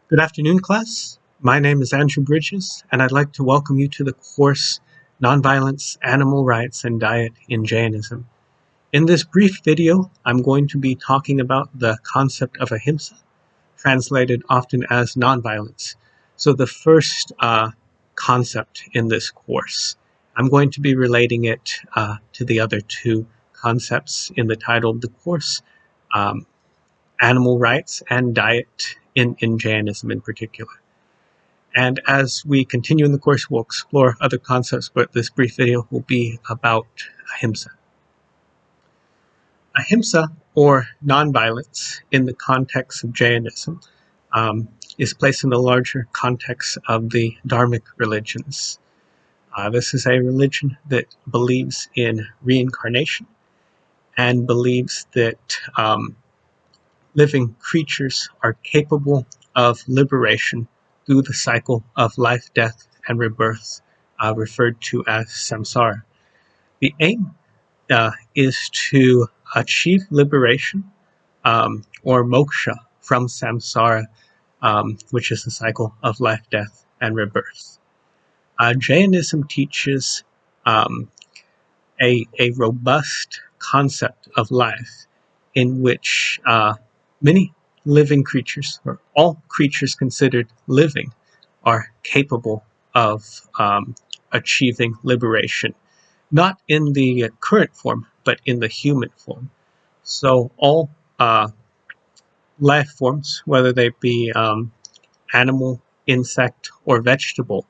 Good afternoon, class. My name is Andrew Bridges, and I'd like to welcome you to the course Nonviolence, Animal Rights, and Diet in Jainism. In this brief video, I'm going to be talking about the concept of Ahimsa, translated often as nonviolence. So the first concept in this course. I'm going to be relating it to the other two concepts in the title of the course, um, animal rights and diet in Jainism in particular. And as we continue in the course, we'll explore other concepts, but this brief video will be about Ahimsa. Ahimsa, or nonviolence, in the context of Jainism, is placed in the larger context of the Dharmic religions. This is a religion that believes in reincarnation and believes that living creatures are capable of liberation through the cycle of life, death, and rebirth, referred to as samsara. The aim is to achieve liberation or moksha from samsara, which is the cycle of life, death, and rebirth. Jainism teaches a robust concept of life in which many living creatures, or all creatures considered living, are capable of achieving liberation, not in the current form, but in the human form. So all life forms, whether they be animal, insect, or vegetable,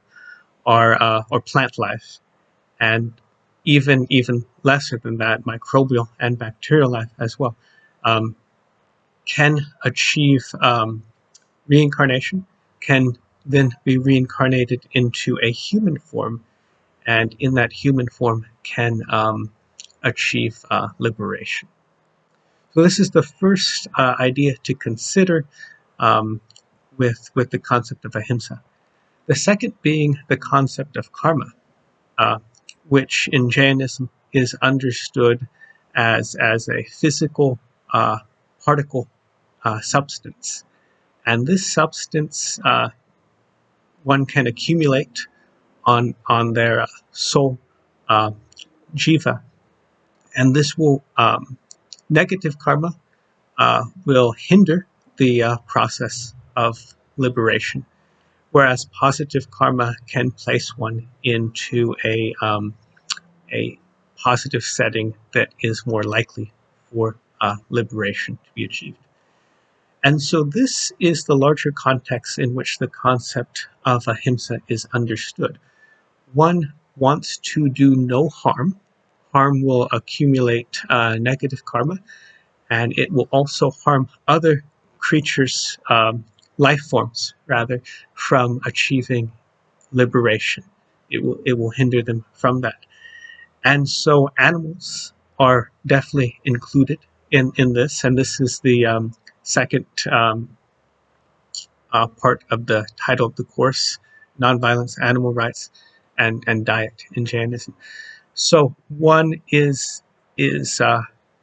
or plant life, and even lesser than that, microbial and bacterial life as well, can achieve reincarnation, can then be reincarnated into a human form, and in that human form can achieve liberation. So this is the first idea to consider with the concept of Ahimsa. The second being the concept of karma, which in Jainism is understood as a physical particle substance. And this substance one can accumulate on their soul, jiva, and this will negative karma will hinder the process of liberation, whereas positive karma can place one into a positive setting that is more likely for liberation to be achieved. And so this is the larger context in which the concept of Ahimsa is understood. One wants to do no harm. Harm will accumulate negative karma, and it will also harm other creatures, life forms rather, from achieving liberation. It will hinder them from that. And so animals are definitely included in this, and this is the second part of the title of the course, Nonviolence, Animal Rights, and Diet in Jainism. So one is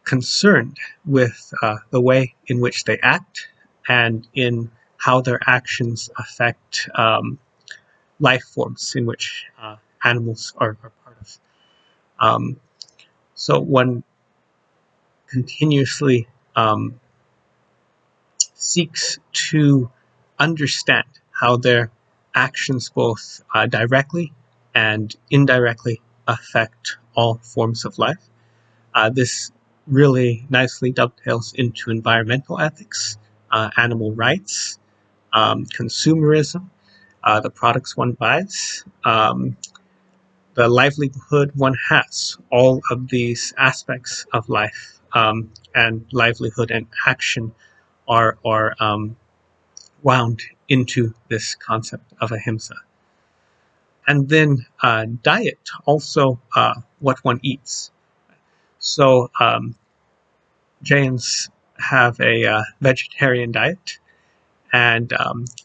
concerned with the way in which they act and in how their actions affect life forms in which animals are part of. So one continuously seeks to understand how their actions both directly and indirectly affect all forms of life. This really nicely dovetails into environmental ethics, animal rights, consumerism, the products one buys, the livelihood one has. All of these aspects of life and livelihood and action are wound into this concept of Ahimsa. And then diet, also what one eats. So Jains have a vegetarian diet, and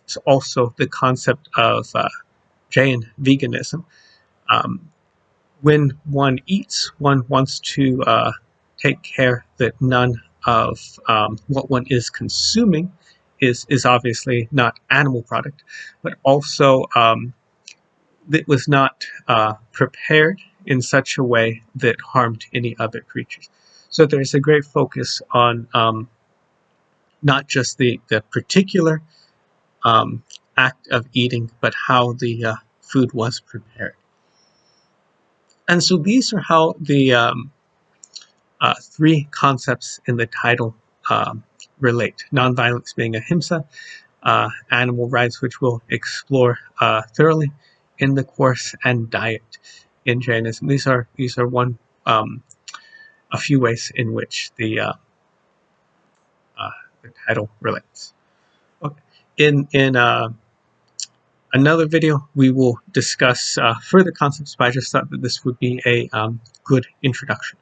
it's also the concept of Jain veganism. When one eats, one wants to take care that none of what one is consuming is obviously not animal product, but also it was not prepared in such a way that harmed any other creatures. So there's a great focus on not just the particular act of eating, but how the food was prepared. And so these are how the three concepts in the title relate. Nonviolence being ahimsa, animal rights, which we'll explore thoroughly in the course, and diet in Jainism. These are one a few ways in which the title relates. Okay. In another video, we will discuss further concepts, but I just thought that this would be a good introduction.